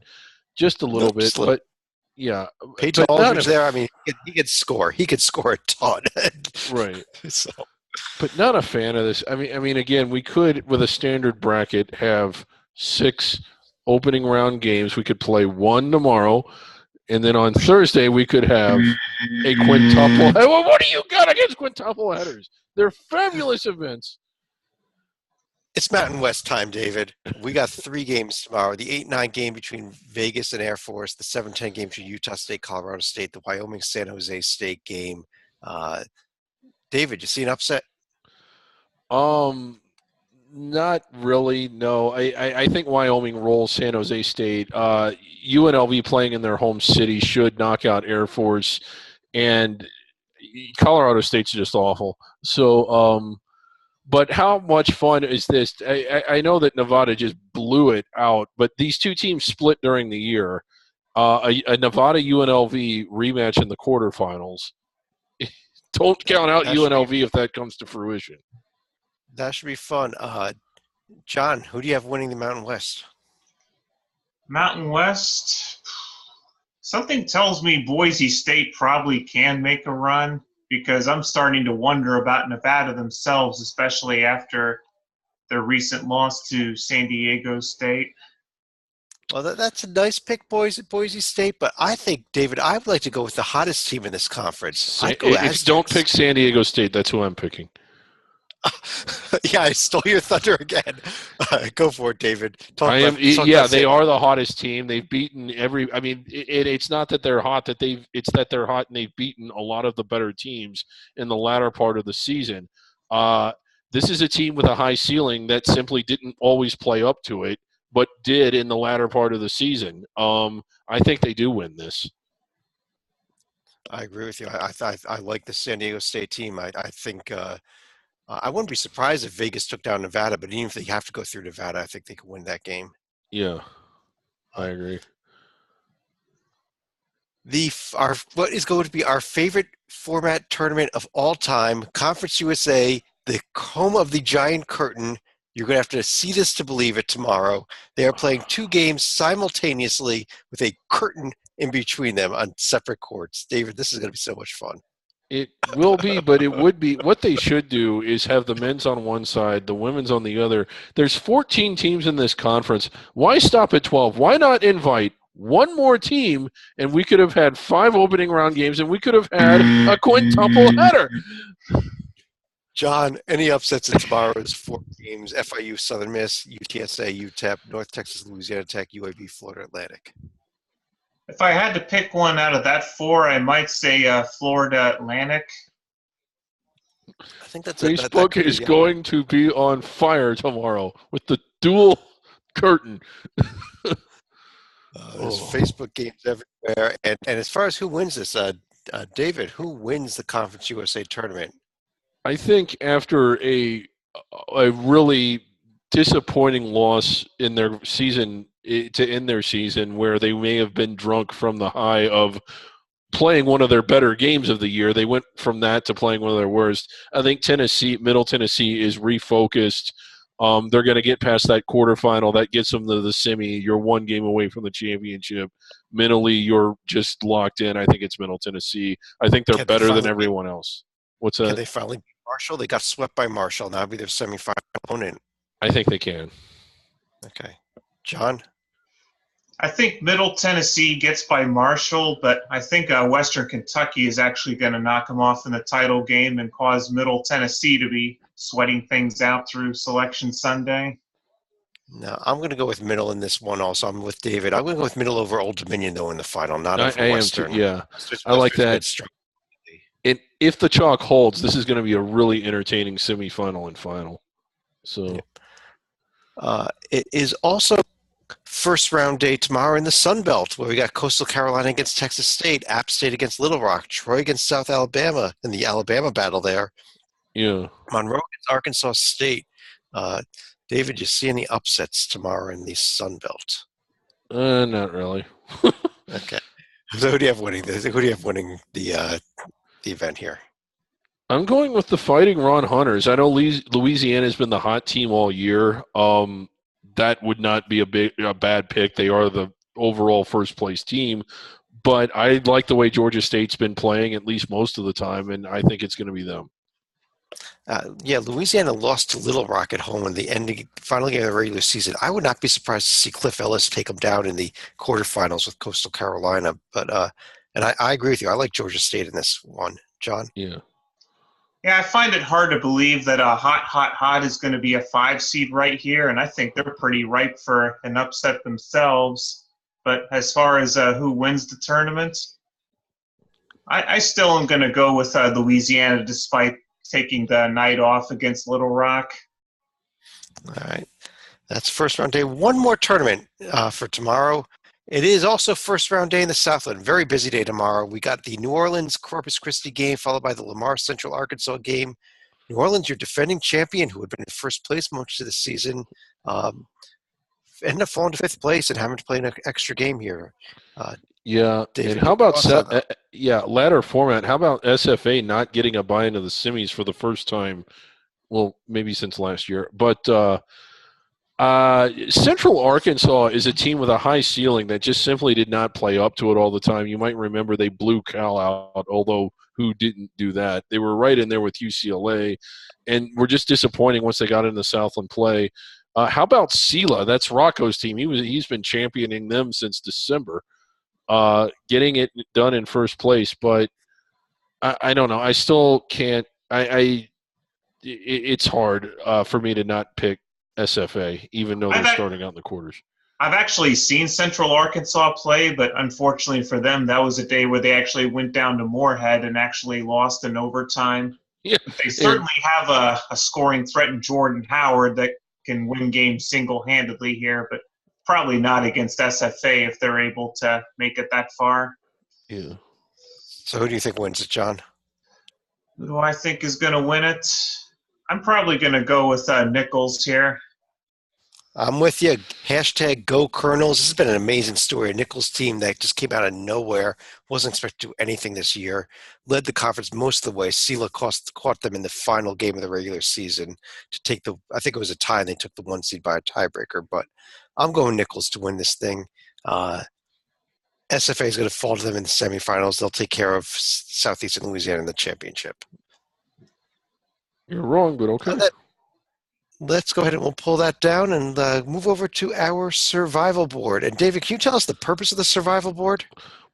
B: just a little bit. But yeah,
A: Peyton Aldridge there. I mean, he could score. He could score a ton.
B: Right.
A: So,
B: but not a fan of this. I mean, again, we could with a standard bracket have 6 opening round games. We could play 1 tomorrow. And then on Thursday, we could have a quintuple. What do you got against quintuple headers? They're fabulous events.
A: It's Mountain West time, David. We got 3 games tomorrow. The 8-9 game between Vegas and Air Force, the 7-10 game between Utah State, Colorado State, the Wyoming-San Jose State game. David, you see an upset?
B: Not really, no. I think Wyoming rolls San Jose State. UNLV playing in their home city should knock out Air Force, and Colorado State's just awful. So, but how much fun is this? I know that Nevada just blew it out, but these 2 teams split during the year. A Nevada UNLV rematch in the quarterfinals. Don't count out UNLV if that comes to fruition.
A: That should be fun. John, who do you have winning the Mountain West?
C: Mountain West, something tells me Boise State probably can make a run because I'm starting to wonder about Nevada themselves, especially after their recent loss to San Diego State.
A: Well, that's a nice pick, Boise State, but I think, David, I would like to go with the hottest team in this conference.
B: Don't pick San Diego State. That's who I'm picking.
A: Yeah, I stole your thunder again. Go for it, David.
B: They are the hottest team. They've beaten every. I mean, it's not that they're hot. It's that they're hot and they've beaten a lot of the better teams in the latter part of the season. This is a team with a high ceiling that simply didn't always play up to it, but did in the latter part of the season. I think they do win this.
A: I agree with you. I like the San Diego State team. I think. I wouldn't be surprised if Vegas took down Nevada, but even if they have to go through Nevada, I think they could win that game.
B: Yeah, I agree.
A: What is going to be our favorite format tournament of all time, Conference USA, the home of the Giant Curtain. You're going to have to see this to believe it tomorrow. They are playing 2 games simultaneously with a curtain in between them on separate courts. David, this is going to be so much fun.
B: It will be, but it would be. What they should do is have the men's on one side, the women's on the other. There's 14 teams in this conference. Why stop at 12? Why not invite one more team, and we could have had 5 opening round games, and we could have had a quintuple header.
A: John, any upsets in tomorrow's 4 games? FIU, Southern Miss, UTSA, UTEP, North Texas, Louisiana Tech, UAB, Florida Atlantic.
C: If I had to pick one out of that 4, I might say Florida Atlantic.
A: I think that's
B: Facebook is going to be on fire tomorrow with the dual curtain.
A: There's Facebook games everywhere. And as far as who wins this, David, who wins the Conference USA tournament?
B: I think after a really disappointing loss in their season to end their season, where they may have been drunk from the high of playing one of their better games of the year, they went from that to playing one of their worst. I think Middle Tennessee is refocused. They're going to get past that quarterfinal. That gets them to the semi. You're 1 game away from the championship. Mentally, you're just locked in. I think it's Middle Tennessee. I think they're better than everyone else. What's that?
A: Can they finally beat Marshall? They got swept by Marshall. Now be their semifinal opponent.
B: I think they can.
A: Okay. John?
C: I think Middle Tennessee gets by Marshall, but I think Western Kentucky is actually going to knock them off in the title game and cause Middle Tennessee to be sweating things out through Selection Sunday.
A: No, I'm going to go with Middle in this one also. I'm with David. I'm going to go with Middle over Old Dominion, though, in the final, not over Western.
B: Yeah, I like that. And if the chalk holds, this is going to be a really entertaining semifinal and final. So,
A: it is also first round day tomorrow in the Sun Belt, where we got Coastal Carolina against Texas State, App State against Little Rock, Troy against South Alabama in the Alabama battle there.
B: Yeah,
A: Monroe against Arkansas State. David, you see any upsets tomorrow in the Sun Belt?
B: Not really.
A: Okay. So who do you have winning? Who do you have winning the event here?
B: I'm going with the Fighting Ron Hunters. I know Louisiana's been the hot team all year. That would not be a bad pick. They are the overall first place team, but I like the way Georgia State's been playing at least most of the time, and I think it's going to be them.
A: Louisiana lost to Little Rock at home in the final game of the regular season. I would not be surprised to see Cliff Ellis take them down in the quarterfinals with Coastal Carolina. But and I agree with you. I like Georgia State in this one. John?
B: Yeah.
C: Yeah, I find it hard to believe that Hot is going to be a 5 seed right here, and I think they're pretty ripe for an upset themselves. But as far as who wins the tournament, I still am going to go with Louisiana despite taking the night off against Little Rock.
A: All right. That's first round day. One more tournament for tomorrow. It is also first round day in the Southland. Very busy day tomorrow. We got the New Orleans Corpus Christi game followed by the Lamar Central Arkansas game. New Orleans, your defending champion, who had been in first place most of the season, ended up falling to 5th place and having to play an extra game here.
B: David, and how about ladder format? How about SFA not getting a buy into the semis for the first time? Well, maybe since last year, but Central Arkansas is a team with a high ceiling that just simply did not play up to it all the time. You might remember they blew Cal out, although who didn't do that? They were right in there with UCLA, and were just disappointing once they got into Southland play. How about Sela? That's Rocco's team. He's been championing them since December, getting it done in first place. But I don't know. I still can't. It's hard for me to not pick SFA, even though they're starting out in the quarters.
C: I've actually seen Central Arkansas play, but unfortunately for them, that was a day where they actually went down to Moorhead and actually lost in overtime.
B: Yeah,
C: they certainly have a scoring threat in Jordan Howard that can win games single-handedly here, but probably not against SFA if they're able to make it that far.
B: Yeah.
A: So who do you think wins it, John?
C: Who do I think is going to win it? I'm probably going to go with Nichols here.
A: I'm with you. Hashtag Go Colonels. This has been an amazing story. A Nichols team that just came out of nowhere, wasn't expected to do anything this year, led the conference most of the way. Sela caught them in the final game of the regular season to take I think it was a tie, and they took the 1 seed by a tiebreaker. But I'm going Nichols to win this thing. SFA is going to fall to them in the semifinals. They'll take care of Southeastern Louisiana in the championship.
B: You're wrong, but okay.
A: Let's go ahead and we'll pull that down and move over to our survival board. And David, can you tell us the purpose of the survival board?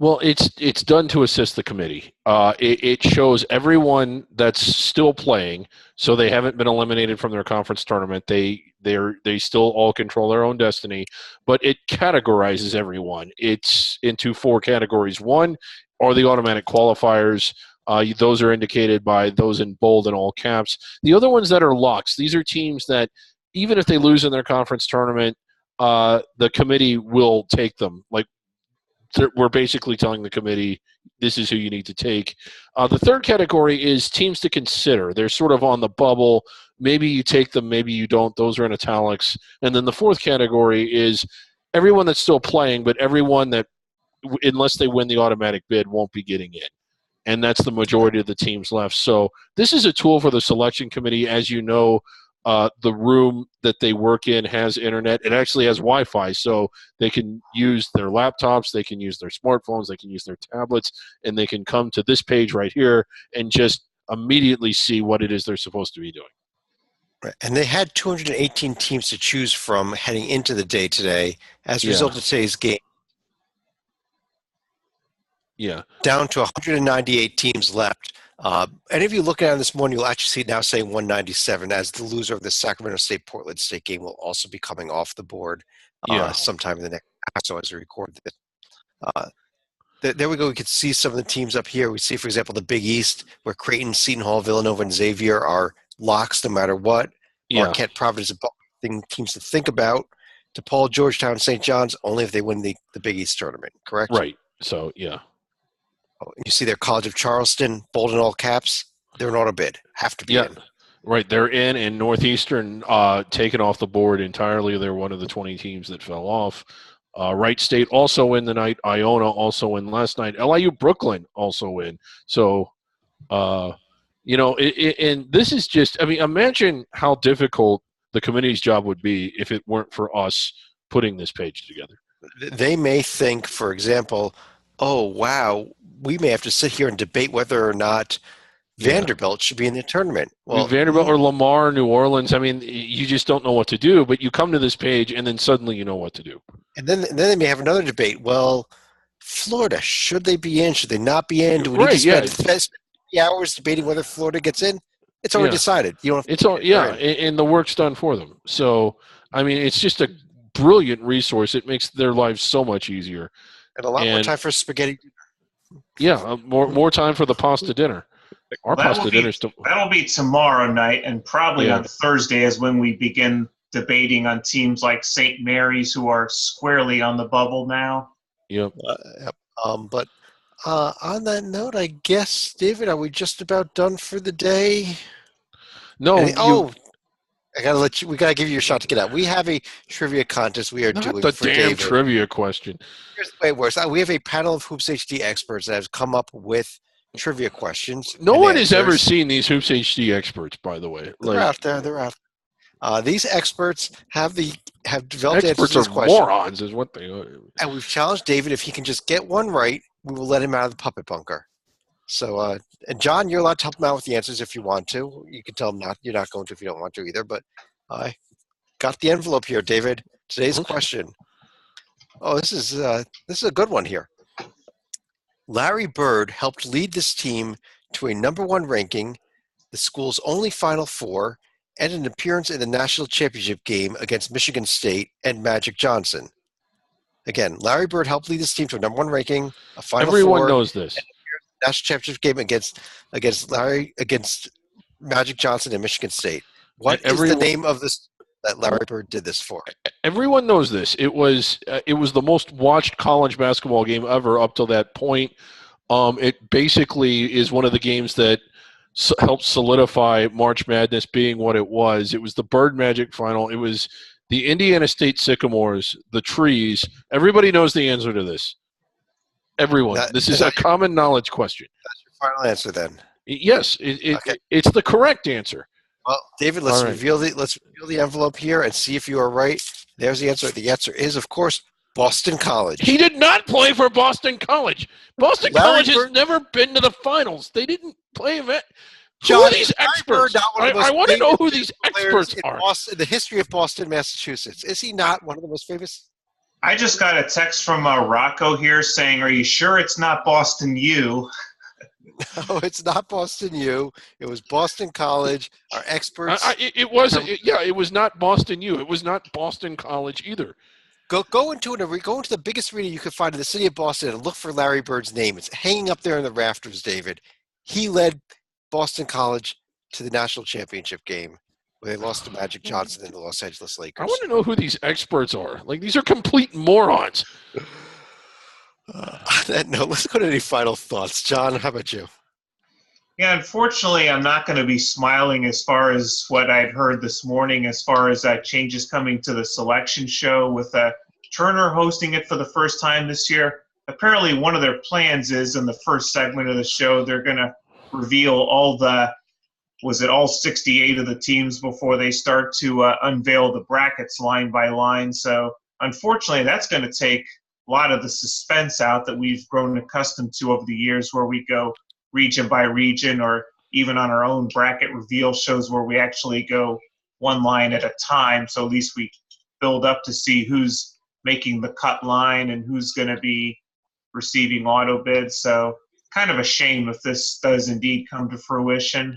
B: Well, it's done to assist the committee. It shows everyone that's still playing, so they haven't been eliminated from their conference tournament. They still all control their own destiny, but it categorizes everyone. It's into 4 categories. One are the automatic qualifiers. Those are indicated by those in bold and all caps. The other ones that are locks, these are teams that even if they lose in their conference tournament, the committee will take them. Like, we're basically telling the committee, this is who you need to take. The third category is teams to consider. They're sort of on the bubble. Maybe you take them, maybe you don't. Those are in italics. And then the fourth category is everyone that's still playing, but everyone that, unless they win the automatic bid, won't be getting in. And that's the majority of the teams left. So this is a tool for the selection committee. As you know, the room that they work in has internet. It actually has Wi-Fi, so they can use their laptops, they can use their smartphones, they can use their tablets, and they can come to this page right here and just immediately see what it is they're supposed to be doing.
A: Right. And they had 218 teams to choose from heading into the day today. As a result of today's game, down to 198 teams left. Any of you looking at it this morning, you'll actually see it now saying 197, as the loser of the Sacramento State-Portland State game will also be coming off the board sometime in the next hour. So as we record this. There we go. We can see some of the teams up here. We see, for example, the Big East, where Creighton, Seton Hall, Villanova, and Xavier are locks no matter what. Marquette, Providence, teams to think about. DePaul, Georgetown, St. John's, only if they win the Big East tournament, correct?
B: Right. So, yeah.
A: You see their College of Charleston, bold in all caps. They're an auto bid. Have to be in.
B: Right. They're in, and Northeastern taken off the board entirely. They're one of the 20 teams that fell off. Wright State also in the night. Iona also in last night. LIU Brooklyn also in. So, and this is just, I mean, imagine how difficult the committee's job would be if it weren't for us putting this page together.
A: They may think, for example, oh, wow, we may have to sit here and debate whether or not Vanderbilt should be in the tournament. Well,
B: Vanderbilt or Lamar, New Orleans, I mean, you just don't know what to do, but you come to this page and then suddenly you know what to do.
A: And then they may have another debate. Well, Florida, should they be in? Should they not be in? Do we need to spend 50 hours debating whether Florida gets in? It's already decided. You don't have to
B: and the work's done for them. So, I mean, it's just a brilliant resource. It makes their lives so much easier.
A: And a lot more time for spaghetti dinner.
B: Yeah, more time for the pasta dinner. Our pasta dinner
C: that'll be tomorrow night, and probably on Thursday is when we begin debating on teams like St. Mary's, who are squarely on the bubble now.
B: Yep.
A: But on that note, I guess, David, are we just about done for the day?
B: No.
A: I gotta let you. We gotta give you a shot to get out. We have a trivia contest we are doing
B: the
A: for
B: damn
A: David.
B: Trivia question.
A: Here's the way it works. We have a panel of Hoops HD experts that have come up with trivia questions.
B: No one has ever seen these Hoops HD experts, by the way.
A: They're out there. They're out. These experts have developed
B: experts
A: answers to this question.
B: Morons, is what they are.
A: And we've challenged David, if he can just get one right, we will let him out of the puppet bunker. So, and John, you're allowed to help him out with the answers if you want to. You can tell him you're not going to if you don't want to either. But I got the envelope here, David. Today's question. Oh, this is a good one here. Larry Bird helped lead this team to a #1 ranking, the school's only Final Four, and an appearance in the national championship game against Michigan State and Magic Johnson. Again, Larry Bird helped lead this team to a #1 ranking, a Final Four.
B: Everyone knows this.
A: National championship game against Magic Johnson and Michigan State. What is the name of this that Larry Bird did this for?
B: Everyone knows this. It was the most watched college basketball game ever up till that point. It basically is one of the games that helped solidify March Madness being what it was. It was the Bird Magic final. It was the Indiana State Sycamores, the Trees. Everybody knows the answer to this. Everyone. This is a common knowledge question.
A: That's your final answer then?
B: Yes. It's the correct answer.
A: Well, David, let's reveal the envelope here and see if you are right. There's the answer. The answer is, of course, Boston College.
B: He did not play for Boston College. Boston College has never been to the finals. They didn't play event. Who are these experts? I want to know who these experts are.
A: In the history of Boston, Massachusetts. Is he not one of the most famous?
C: I just got a text from Rocco here saying, "Are you sure it's not Boston U?"
A: No, it's not Boston U. It was Boston College. Our experts.
B: It was not Boston U. It was not Boston College either.
A: Go into the biggest arena you could find in the city of Boston and look for Larry Bird's name. It's hanging up there in the rafters, David. He led Boston College to the national championship game where they lost to Magic Johnson and the Los Angeles Lakers.
B: I want to know who these experts are. Like, these are complete morons.
A: On that note, let's go to any final thoughts. John, how about you?
C: Yeah, unfortunately, I'm not going to be smiling as far as what I'd heard this morning as far as changes coming to the selection show with Turner hosting it for the first time this year. Apparently, one of their plans is in the first segment of the show, they're going to reveal all 68 of the teams before they start to unveil the brackets line by line. So, unfortunately, that's going to take a lot of the suspense out that we've grown accustomed to over the years where we go region by region or even on our own bracket reveal shows where we actually go one line at a time. So at least we build up to see who's making the cut line and who's going to be receiving auto bids. So kind of a shame if this does indeed come to fruition.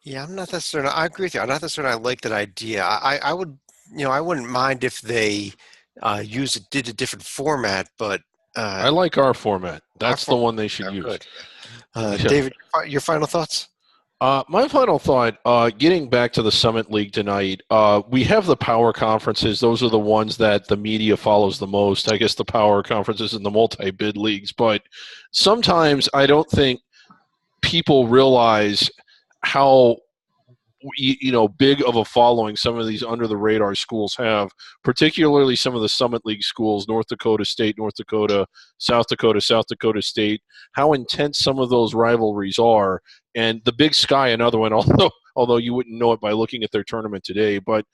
A: Yeah, I'm not necessarily. I agree with you. I'm not necessarily. I like that idea. I would, I wouldn't mind if they did a different format, but
B: I like our format. That's the one they should use.
A: David, your final thoughts?
B: My final thought, getting back to the Summit League tonight, we have the power conferences. Those are the ones that the media follows the most. I guess the power conferences and the multi-bid leagues. But sometimes I don't think people realize how big of a following some of these under-the-radar schools have, particularly some of the Summit League schools, North Dakota State, North Dakota, South Dakota State, how intense some of those rivalries are. And the Big Sky, another one, although you wouldn't know it by looking at their tournament today, but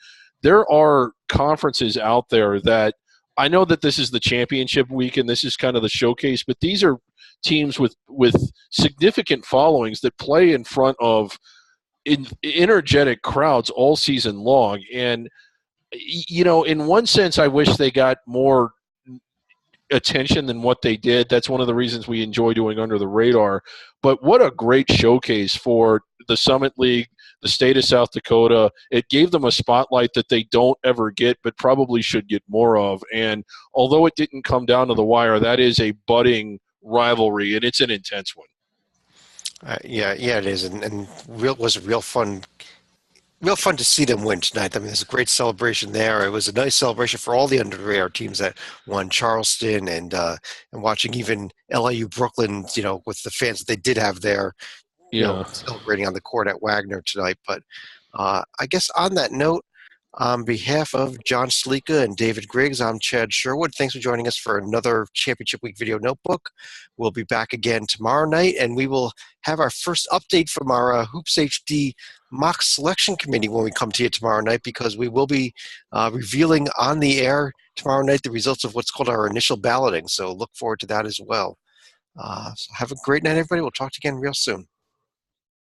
B: there are conferences out there that I know that this is the championship week and this is kind of the showcase, but these are teams with significant followings that play in front of energetic crowds all season long. And in one sense I wish they got more attention than what they did. That's one of the reasons we enjoy doing Under the Radar. But what a great showcase for the Summit League, the state of South Dakota. It gave them a spotlight that they don't ever get but probably should get more of. And although it didn't come down to the wire, that is a budding rivalry and it's an intense one.
A: Yeah, it is, and was real fun to see them win tonight. I mean, there's a great celebration there. It was a nice celebration for all the under-the-radar teams that won, Charleston, and watching even LIU Brooklyn, with the fans that they did have there, celebrating on the court at Wagner tonight. But I guess on that note, on behalf of John Slika and David Griggs, I'm Chad Sherwood. Thanks for joining us for another Championship Week Video Notebook. We'll be back again tomorrow night, and we will have our first update from our Hoops HD mock selection committee when we come to you tomorrow night, because we will be revealing on the air tomorrow night the results of what's called our initial balloting. So look forward to that as well. So have a great night, everybody. We'll talk to you again real soon.